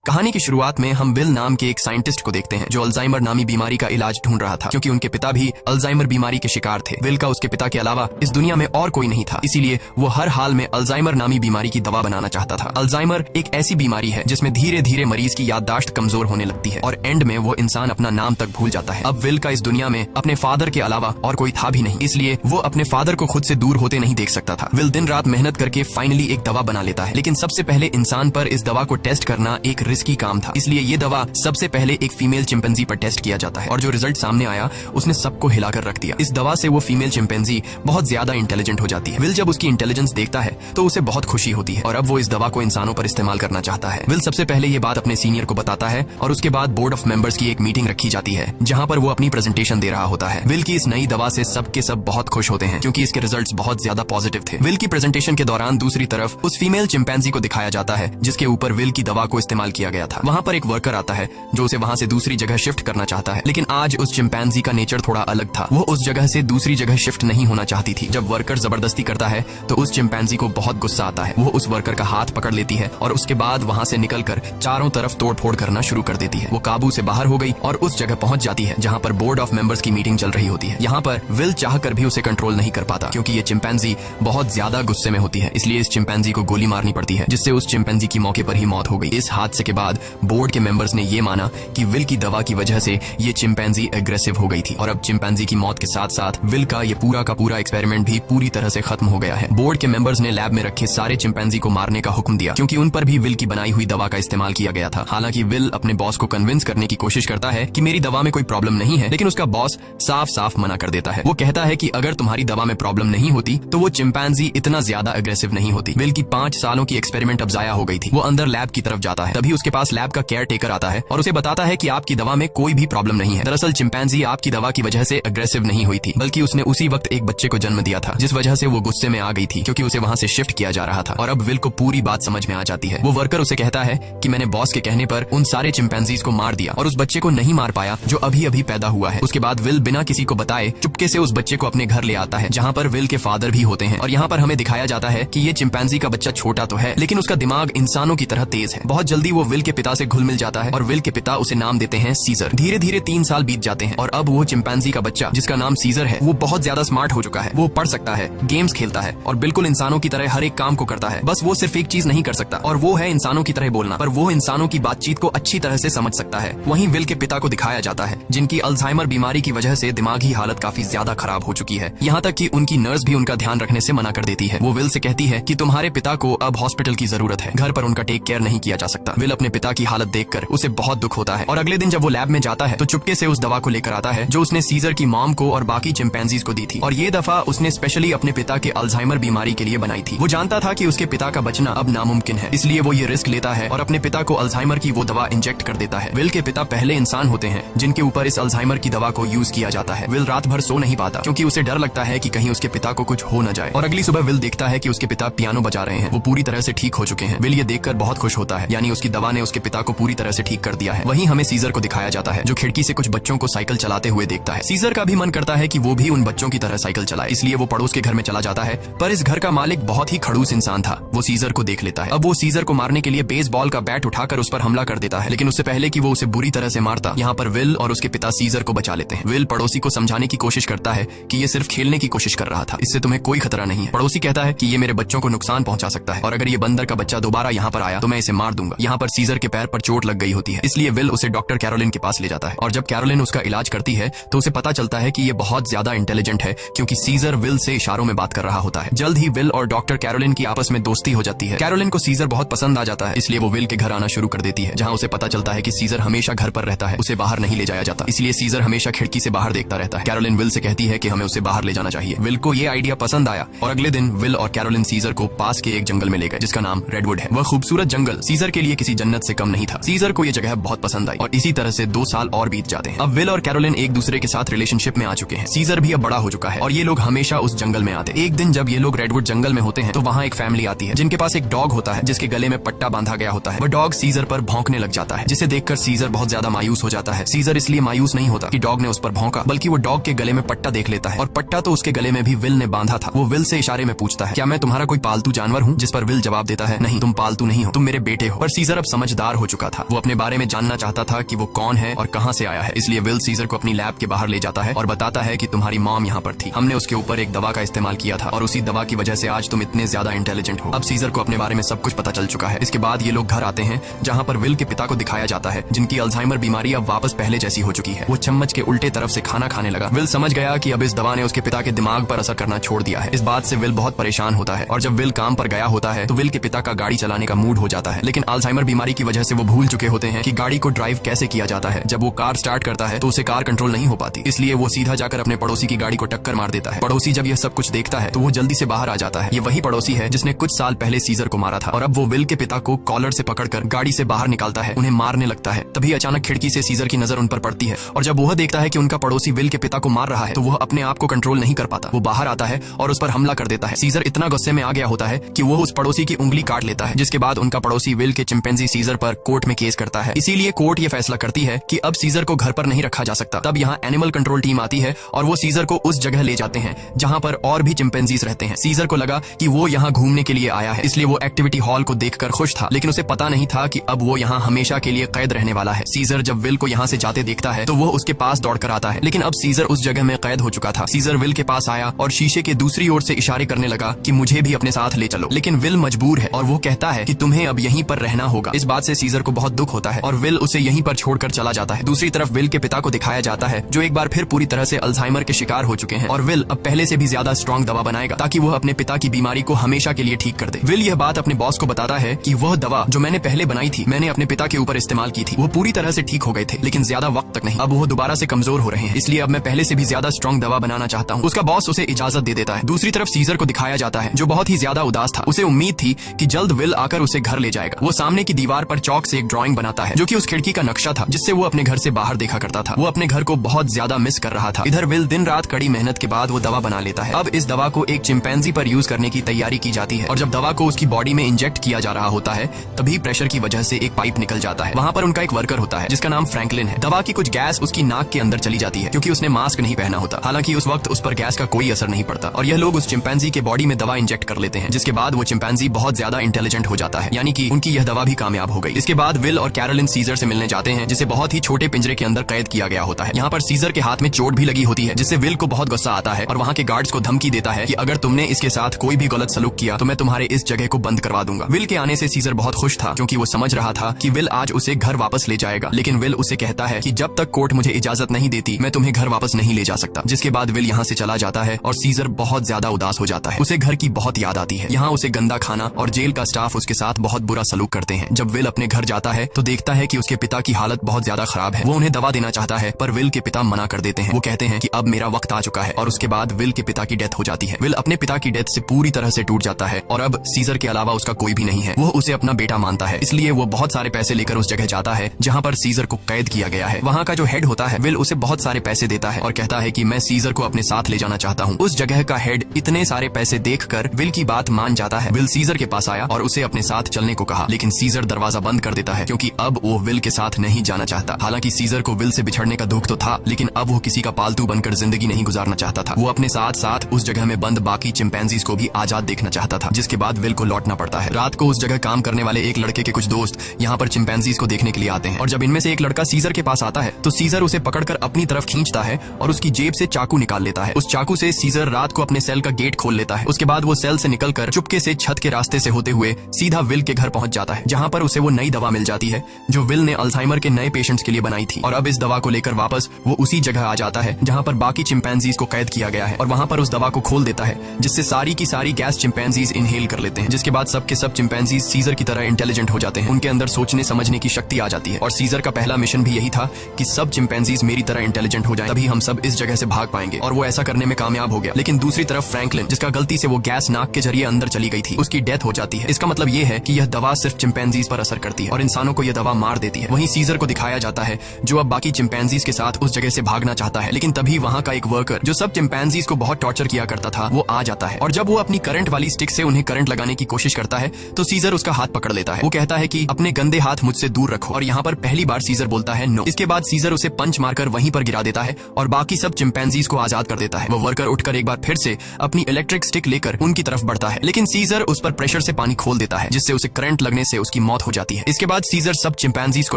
कहानी की शुरुआत में हम विल नाम के एक साइंटिस्ट को देखते हैं जो अल्जाइमर नामी बीमारी का इलाज ढूंढ रहा था, क्योंकि उनके पिता भी अल्जाइमर बीमारी के शिकार थे। विल का उसके पिता के अलावा इस दुनिया में और कोई नहीं था, इसीलिए वो हर हाल में अल्जाइमर नामी बीमारी की दवा बनाना चाहता था। अल्जाइमर एक ऐसी बीमारी है जिसमें धीरे धीरे मरीज की याददाश्त कमजोर होने लगती है और एंड में वो इंसान अपना नाम तक भूल जाता है। अब विल का इस दुनिया में अपने फादर के अलावा और कोई था भी नहीं, इसलिए वो अपने फादर को खुद से दूर होते नहीं देख सकता था। विल दिन रात मेहनत करके फाइनली एक दवा बना लेता है, लेकिन सबसे पहले इंसान पर इस दवा को टेस्ट करना एक रिस्की काम था, इसलिए ये दवा सबसे पहले एक फीमेल चिंपैंजी पर टेस्ट किया जाता है और जो रिजल्ट सामने आया उसने सबको हिलाकर रख दिया। इस दवा से वो फीमेल चिंपैंजी बहुत ज्यादा इंटेलिजेंट हो जाती है। विल जब उसकी इंटेलिजेंस देखता है तो उसे बहुत खुशी होती है और अब वो इस दवा को इंसानों पर इस्तेमाल करना चाहता है। विल सबसे पहले ये बात अपने सीनियर को बताता है और उसके बाद बोर्ड ऑफ मेंबर्स की एक मीटिंग रखी जाती है जहाँ पर वो अपनी प्रेजेंटेशन दे रहा होता है। विल की इस नई दवा से सबके सब बहुत खुश होते हैं क्योंकि इसके रिजल्ट्स बहुत ज्यादा पॉजिटिव थे। विल की प्रेजेंटेशन के दौरान दूसरी तरफ उस फीमेल चिंपैंजी को दिखाया जाता है जिसके ऊपर विल की दवा को इस्तेमाल किया गया था। वहाँ पर एक वर्कर आता है जो उसे वहाँ से दूसरी जगह शिफ्ट करना चाहता है, लेकिन आज उस चिंपैंजी का नेचर थोड़ा अलग था। वो उस जगह से दूसरी जगह शिफ्ट नहीं होना चाहती थी। जब वर्कर जबरदस्ती करता है तो उस चिंपैंजी को बहुत गुस्सा आता है। वो उस वर्कर का हाथ पकड़ लेती है और उसके बाद वहाँ से निकलकर चारों तरफ तोड़फोड़ करना शुरू कर देती है। वो काबू से बाहर हो गई और उस जगह पहुंच जाती है जहाँ पर बोर्ड ऑफ मेंबर्स की मीटिंग चल रही होती है। यहाँ पर विल चाहकर भी उसे कंट्रोल नहीं कर पाता क्योंकि ये चिंपैंजी बहुत ज्यादा गुस्से में होती है, इसलिए इस चिंपैंजी को गोली मारनी पड़ती है जिससे उस चिंपैंजी की मौके पर ही मौत हो गई। इस हादसे के बाद बोर्ड के मेंबर्स ने ये माना कि विल की दवा की वजह से ये चिंपैंजी एग्रेसिव हो गई थी और अब चिंपैंजी की मौत के साथ साथ विल का ये पूरा का पूरा एक्सपेरिमेंट भी पूरी तरह से खत्म हो गया है। बोर्ड के मेंबर्स ने लैब में रखे सारे चिंपैंजी को मारने का हुक्म दिया क्योंकि उन पर भी विल की बनाई हुई दवा का इस्तेमाल किया गया था। हालांकि विल अपने बॉस को कन्विंस करने की कोशिश करता है कि मेरी दवा में कोई प्रॉब्लम नहीं है, लेकिन उसका बॉस साफ साफ मना कर देता है। वो कहता है कि अगर तुम्हारी दवा में प्रॉब्लम नहीं होती तो वो चिंपैंजी इतना ज्यादा एग्रेसिव नहीं होती। विल की 5 सालों की एक्सपेरिमेंट अब जाया हो गई थी। वो अंदर लैब की तरफ जाता है, तभी उसके पास लैब का केयर टेकर आता है और उसे बताता है कि आपकी दवा में कोई भी प्रॉब्लम नहीं है। दरअसल चिंपैंजी आपकी दवा की वजह से एग्रेसिव नहीं हुई थी, बल्कि उसने उसी वक्त एक बच्चे को जन्म दिया था जिस वजह से वो गुस्से में आ गई थी क्योंकि उसे वहाँ से शिफ्ट किया जा रहा था। और अब विल को पूरी बात समझ में आ जाती है। वो वर्कर उसे कहता है कि मैंने बॉस के कहने पर उन सारे चिंपैंजीज को मार दिया और उस बच्चे को नहीं मार पाया जो अभी अभी पैदा हुआ है। उसके बाद विल बिना किसी को बताए चुपके से उस बच्चे को अपने घर ले आता है जहाँ पर विल के फादर भी होते हैं और यहाँ पर हमें दिखाया जाता है कि ये चिंपैंजी का बच्चा छोटा तो है लेकिन उसका दिमाग इंसानों की तरह तेज है। बहुत जल्दी वो विल के पिता से घुल मिल जाता है और विल के पिता उसे नाम देते हैं सीजर। धीरे धीरे 3 साल बीत जाते हैं और अब वो चिंपैंजी का बच्चा जिसका नाम सीजर है वो बहुत ज्यादा स्मार्ट हो चुका है। वो पढ़ सकता है, गेम्स खेलता है और बिल्कुल इंसानों की तरह हर एक काम को करता है। बस वो सिर्फ एक चीज नहीं कर सकता और वो है इंसानों की तरह बोलना, पर वो इंसानों की बातचीत को अच्छी तरह से समझ सकता है। वहीं विल के पिता को दिखाया जाता है जिनकी अल्जाइमर बीमारी की वजह से दिमागी हालत काफी ज्यादा खराब हो चुकी है, यहाँ तक कि उनकी नर्स भी उनका ध्यान रखने से मना कर देती है। वो विल से कहती है कि तुम्हारे पिता को अब हॉस्पिटल की जरूरत है, घर पर उनका टेक केयर नहीं किया जा सकता। विल अपने पिता की हालत देखकर उसे बहुत दुख होता है और अगले दिन जब वो लैब में जाता है तो चुपके से उस दवा को लेकर आता है जो उसने सीजर की मॉम को और बाकी चिंपैंजीज को दी थी और ये दफा उसने स्पेशली अपने पिता के अल्जाइमर बीमारी के लिए बनाई थी। वो जानता था कि उसके पिता का बचना अब नामुमकिन है, इसलिए वो ये रिस्क लेता है और अपने पिता को अल्जाइमर की वो दवा इंजेक्ट कर देता है। विल के पिता पहले इंसान होते हैं जिनके ऊपर इस अल्जाइमर की दवा को यूज किया जाता है। विल रात भर सो नहीं पाता क्योंकि उसे डर लगता है कि कहीं उसके पिता को कुछ हो न जाए और अगली सुबह विल देखता है कि उसके पिता पियानो बजा रहे हैं। वो पूरी तरह से ठीक हो चुके हैं। विल ये देखकर बहुत खुश होता है, यानी उसकी दवा ने उसके पिता को पूरी तरह से ठीक कर दिया है। वहीं हमें सीजर को दिखाया जाता है जो खिड़की से कुछ बच्चों को साइकिल चलाते हुए देखता है। सीजर का भी मन करता है कि वो भी उन बच्चों की तरह साइकिल चलाए, इसलिए वो पड़ोस के घर में चला जाता है, पर इस घर का मालिक बहुत ही खड़ूस इंसान था। वो सीजर को देख लेता है। अब वो सीजर को मारने के लिए बेसबॉल का बैट उठाकर उस पर हमला कर देता है, लेकिन उससे पहले कि वो उसे बुरी तरह से मारता यहाँ पर विल और उसके पिता सीजर को बचा लेते हैं। विल पड़ोसी को समझाने की कोशिश करता है कि ये सिर्फ खेलने की कोशिश कर रहा था, इससे तुम्हें कोई खतरा नहीं है। पड़ोसी कहता है कि ये मेरे बच्चों को नुकसान पहुंचा सकता है और अगर ये बंदर का बच्चा दोबारा यहाँ पर आया तो मैं इसे मार दूंगा। यहाँ पर सीजर के पैर पर चोट लग गई होती है, इसलिए विल उसे डॉक्टर कैरोलिन के पास ले जाता है और जब कैरोलिन उसका इलाज करती है तो उसे पता चलता है कि ये बहुत ज्यादा इंटेलिजेंट है क्योंकि सीजर विल से इशारों में बात कर रहा होता है। जल्द ही विल और डॉक्टर कैरोलिन की आपस में दोस्ती हो जाती है। कैरोलिन को सीजर बहुत पसंद आ जाता है, इसलिए वो विल के घर आना शुरू कर देती है जहाँ उसे पता चलता है कि सीजर हमेशा घर पर रहता है, उसे बाहर नहीं ले जाया जाता, इसलिए सीजर हमेशा खिड़की से बाहर देखता रहता है। कैरोलिन विल से कहती है कि हमें उसे बाहर ले जाना चाहिए। विल को ये आइडिया पसंद आया और अगले दिन विल और कैरोलिन सीजर को पास के एक जंगल में ले गए जिसका नाम रेडवुड है। वह खूबसूरत जंगल सीजर के लिए किसी जन्नत से कम नहीं था। सीजर को ये जगह बहुत पसंद आई और इसी तरह से 2 साल और बीत जाते हैं। अब विल और कैरोलिन एक दूसरे के साथ रिलेशनशिप में आ चुके हैं। सीजर भी अब बड़ा हो चुका है और ये लोग हमेशा उस जंगल में आते। एक दिन जब ये लोग रेडवुड जंगल में होते हैं तो वहाँ एक फैमिली आती है जिनके पास एक डॉग होता है जिसके गले में पट्टा बांधा गया होता है। वह डॉग सीजर पर भौंकने लग जाता है जिसे देखकर सीजर बहुत ज्यादा मायूस हो जाता है। सीजर इसलिए मायूस नहीं होता कि डॉग ने उस पर भौंका, बल्कि वो डॉग के गले में पट्टा देख लेता है और पट्टा तो उसके गले में भी विल ने बांधा था। वो विल से इशारे में पूछता है क्या मैं तुम्हारा कोई पालतू जानवर हूँ, जिस पर विल जवाब देता है नहीं, तुम पालतू नहीं हो, तुम मेरे बेटे हो। पर सीजर अब समझदार हो चुका था। वो अपने बारे में जानना चाहता था कि वो कौन है और कहां से आया है। इसलिए विल सीजर को अपनी लैब के बाहर ले जाता है और बताता है कि तुम्हारी मॉम यहाँ पर थी, हमने उसके ऊपर एक दवा का इस्तेमाल किया था और उसी दवा की वजह से आज तुम इतने ज्यादा इंटेलिजेंट हो। अब सीजर को अपने बारे में सब कुछ पता चल चुका है। इसके बाद ये लोग घर आते हैं जहाँ पर विल के पिता को दिखाया जाता है, जिनकी अल्जाइमर बीमारी अब वापस पहले जैसी हो चुकी है। वो चम्मच के उल्टे तरफ से खाना खाने लगा। विल समझ गया कि अब इस दवा ने उसके पिता के दिमाग पर असर करना छोड़ दिया है। इस बात से विल बहुत परेशान होता है और जब विल काम पर गया होता है तो विल के पिता का गाड़ी चलाने का मूड हो जाता है, लेकिन अल्जाइमर बीमारी की वजह से वो भूल चुके होते हैं कि गाड़ी को ड्राइव कैसे किया जाता है। जब वो कार स्टार्ट करता है तो उसे कार कंट्रोल नहीं हो पाती, इसलिए वो सीधा जाकर अपने पड़ोसी की गाड़ी को टक्कर मार देता है। पड़ोसी जब यह सब कुछ देखता है तो वो जल्दी से बाहर आ जाता है। ये वही पड़ोसी है जिसने कुछ साल पहले सीजर को मारा था और अब वो विल के पिता को कॉलर से पकड़कर गाड़ी से बाहर निकालता है, उन्हें मारने लगता है। तभी अचानक खिड़की से सीजर की नजर उन पर पड़ती है और जब वह देखता है कि उनका पड़ोसी विल के पिता को मार रहा है तो वह अपने आप को कंट्रोल नहीं कर पाता। वो बाहर आता है और उस पर हमला कर देता है। सीजर इतना गुस्से में आ गया होता है कि वो उस पड़ोसी की उंगली काट लेता है, जिसके बाद उनका पड़ोसी विल के चिंपैंजी सीजर पर कोर्ट में केस करता है। इसीलिए कोर्ट ये फैसला करती है कि अब सीजर को घर पर नहीं रखा जा सकता। तब यहाँ एनिमल कंट्रोल टीम आती है और वो सीजर को उस जगह ले जाते हैं जहाँ पर और भी चिंपैंजीज रहते हैं। सीजर को लगा कि वो यहाँ घूमने के लिए आया है, इसलिए वो एक्टिविटी हॉल को देखकर खुश था, लेकिन उसे पता नहीं था कि अब वो यहाँ हमेशा के लिए कैद रहने वाला है। सीजर जब विल को यहाँ से जाते देखता है तो वो उसके पास दौड़कर आता है, लेकिन अब सीजर उस जगह में कैद हो चुका था। सीजर विल के पास आया और शीशे के दूसरी ओर से इशारे करने लगा कि मुझे भी अपने साथ ले चलो, लेकिन विल मजबूर है और वो कहता है कि तुम्हें अब यहीं पर रहना होगा। इस बात से सीजर को बहुत दुख होता है और विल उसे यहीं पर छोड़कर चला जाता है। दूसरी तरफ विल के पिता को दिखाया जाता है जो एक बार फिर पूरी तरह से अल्जाइमर के शिकार हो चुके हैं और विल अब पहले से भी ज्यादा स्ट्रॉन्ग दवा बनाएगा ताकि वह अपने पिता की बीमारी को हमेशा के लिए ठीक कर दे। विल यह बात अपने बॉस को बताता है कि वह दवा जो मैंने पहले बनाई थी मैंने अपने पिता के ऊपर इस्तेमाल की थी, वो पूरी तरह से ठीक हो गए थे, लेकिन ज्यादा वक्त तक नहीं। अब वो दोबारा से कमजोर हो रहे हैं, इसलिए अब मैं पहले से भी ज्यादा स्ट्रॉन्ग दवा बनाना चाहता हूँ। उसका बॉस उसे इजाजत दे देता है। दूसरी तरफ सीजर को दिखाया जाता है जो बहुत ही ज्यादा उदास था। उसे उम्मीद थी कि जल्द विल आकर उसे घर ले जाएगा। वो सामने की दीवार पर चौक से एक ड्राइंग बनाता है जो कि उस खिड़की का नक्शा था जिससे वो अपने घर से बाहर देखा करता था। वो अपने घर को बहुत ज्यादा मिस कर रहा था। इधर विल दिन रात कड़ी मेहनत के बाद वो दवा बना लेता है। अब इस दवा को एक चिंपैंजी पर यूज करने की तैयारी की जाती है और जब दवा को उसकी बॉडी में इंजेक्ट किया जा रहा होता है तभी प्रेशर की वजह से एक पाइप निकल जाता है। वहाँ पर उनका एक वर्कर होता है जिसका नाम फ्रैंकलिन है। दवा की कुछ गैस उसकी नाक के अंदर चली जाती है क्योंकि उसने मास्क नहीं पहना होता। हालांकि उस वक्त उस पर गैस का कोई असर नहीं पड़ता और यह लोग उस चिंपैंजी के बॉडी में दवा इंजेक्ट कर लेते हैं, जिसके बाद वो चिंपैंजी बहुत ज्यादा इंटेलिजेंट हो जाता है, यानी कि उनकी यह दवा भी कामयाब हो गई। इसके बाद विल और कैरोलिन सीजर से मिलने जाते हैं जिसे बहुत ही छोटे पिंजरे के अंदर कैद किया गया होता है। यहाँ पर सीजर के हाथ में चोट भी लगी होती है जिससे विल को बहुत गुस्सा आता है और वहाँ के गार्ड्स को धमकी देता है कि अगर तुमने इसके साथ कोई भी गलत सलूक किया तो मैं तुम्हारे इस जगह को बंद करवा दूंगा। विल के आने से सीजर बहुत खुश था क्योंकि वो समझ रहा था कि विल आज उसे घर वापस ले जाएगा, लेकिन विल उसे कहता है कि जब तक कोर्ट मुझे इजाजत नहीं देती मैं तुम्हें घर वापस नहीं ले जा सकता। जिसके बाद विल यहाँ से चला जाता है और सीजर बहुत ज्यादा उदास हो जाता है। उसे घर की बहुत याद आती है। यहाँ उसे गंदा खाना और जेल का स्टाफ उसके साथ बहुत बुरा सलूक करते हैं। जब विल अपने घर जाता है तो देखता है कि उसके पिता की हालत बहुत ज्यादा खराब है। वो उन्हें दवा देना चाहता है पर विल के पिता मना कर देते हैं। वो कहते हैं कि अब मेरा वक्त आ चुका है और उसके बाद विल के पिता की डेथ हो जाती है। विल अपने पिता की डेथ से पूरी तरह से टूट जाता है और अब सीजर के अलावा उसका कोई भी नहीं है। वो उसे अपना बेटा मानता है, इसलिए वो बहुत सारे पैसे लेकर उस जगह जाता है जहाँ पर सीजर को कैद किया गया है। वहाँ का जो हेड होता है विल उसे बहुत सारे पैसे देता है और कहता है कि मैं सीजर को अपने साथ ले जाना चाहता हूँ। उस जगह का हेड इतने सारे पैसे देखकर विल की बात मान जाता है। विल सीजर के पास आया और उसे अपने साथ चलने को कहा, लेकिन सीजर दरवाजा बंद कर देता है क्योंकि अब वो विल के साथ नहीं जाना चाहता। हालांकि सीजर को विल से बिछड़ने का दुख तो था, लेकिन अब वो किसी का पालतू बनकर जिंदगी नहीं गुजारना चाहता था। वो अपने साथ साथ उस जगह में बंद बाकी चिंपैंजीज को भी आजाद देखना चाहता था, जिसके बाद विल को लौटना पड़ता है। रात को उस जगह काम करने वाले एक लड़के के कुछ दोस्त यहाँ पर चिंपैंजीज को देखने के लिए आते हैं और जब इनमें से एक लड़का सीजर के पास आता है तो सीजर उसे पकड़कर अपनी तरफ खींचता है और उसकी जेब से चाकू निकाल लेता है। उस चाकू से सीजर रात को अपने सेल का गेट खोल लेता है। उसके बाद वो सेल से निकलकर चुपके से छत के रास्ते से होते हुए सीधा विल के घर पहुंच जाता है, जहां पर उसे वो नई दवा मिल जाती है जो विल ने अल्जाइमर के नए पेशेंट्स के लिए बनाई थी। और अब इस दवा को लेकर वापस वो उसी जगह आ जाता है जहां पर बाकी चिंपैंजीज को कैद किया गया है और वहां पर उस दवा को खोल देता है जिससे सारी की सारी गैस चिंपैंजीज इनहेल कर लेते हैं। जिसके बाद सब के सब चिंपैंजीज सीजर की तरह इंटेलिजेंट हो जाते हैं। उनके अंदर सोचने समझने की शक्ति आ जाती है और सीजर का पहला मिशन भी यही था कि सब चिंपैंजीज मेरी तरह इंटेलिजेंट हो जाएं, तभी हम सब इस जगह से भाग पाएंगे। और वो ऐसा करने में कामयाब हो गया। लेकिन दूसरी तरफ फ्रैंकलिन, जिसका गलती से वो गैस नाक के जरिए अंदर चली गई थी, उसकी डेथ हो जाती है। इसका मतलब ये है कि यह दवा सिर्फ चिंपैंजीज पर असर करती है और इंसानों को यह दवा मार देती है। वहीं सीजर को दिखाया जाता है जो अब बाकी चिंपैंजीज के साथ उस जगह से भागना चाहता है, लेकिन तभी वहाँ का एक वर्कर जो सब चिंपैंजीज को बहुत टॉर्चर किया करता था वो आ जाता है और जब वो अपनी करंट वाली स्टिक से उन्हें करंट लगाने की कोशिश करता है तो सीजर उसका हाथ पकड़ लेता है। वो कहता है कि अपने गंदे हाथ मुझसे दूर रखो और यहाँ पर पहली बार सीजर बोलता है नो। इसके बाद सीजर उसे पंच मारकर वहीं पर गिरा देता है और बाकी सब चिंपैंजीज को आजाद कर देता है। वो वर्कर उठकर एक बार फिर से अपनी इलेक्ट्रिक स्टिक लेकर उनकी तरफ बढ़ता है, लेकिन सीजर उस पर प्रेशर से पानी खोल देता है जिससे उसे करंट लगने से उसकी मौत मौत हो जाती है। इसके बाद सीजर सब चिंपैंजीज को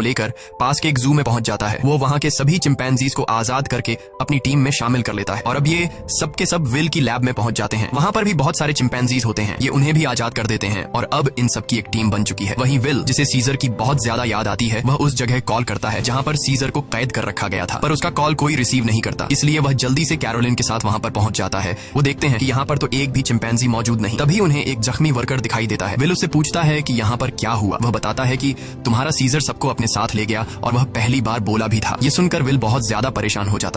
लेकर पास के एक जू में पहुंच जाता है। वो वहां के सभी चिंपैंजीज को आजाद करके अपनी टीम में शामिल कर लेता है और अब ये सब के सब विल की लैब में पहुंच जाते हैं। वहां पर भी बहुत सारे चिंपैंजीज होते हैं, ये उन्हें भी आजाद कर देते हैं और अब इन सब की एक टीम बन चुकी है। वहीं विल, जिसे सीजर की बहुत ज्यादा याद आती है, वह उस जगह कॉल करता है जहां पर सीजर को कैद कर रखा गया था, पर उसका कॉल कोई रिसीव नहीं करता। इसलिए वह जल्दी से कैरोलिन के साथ वहां पर पहुंच जाता है। वो देखते हैं कि यहाँ पर तो एक भी चिंपैंजी मौजूद नहीं। तभी उन्हें एक जख्मी वर्कर दिखाई देता है। विल उससे पूछता है कि यहाँ पर क्या हुआ। वह बताता है कि तुम्हारा सीजर सबको अपने साथ ले गया और वह पहली बार बोला भी था। ये सुनकर विल बहुत ज्यादा परेशान हो जाता है।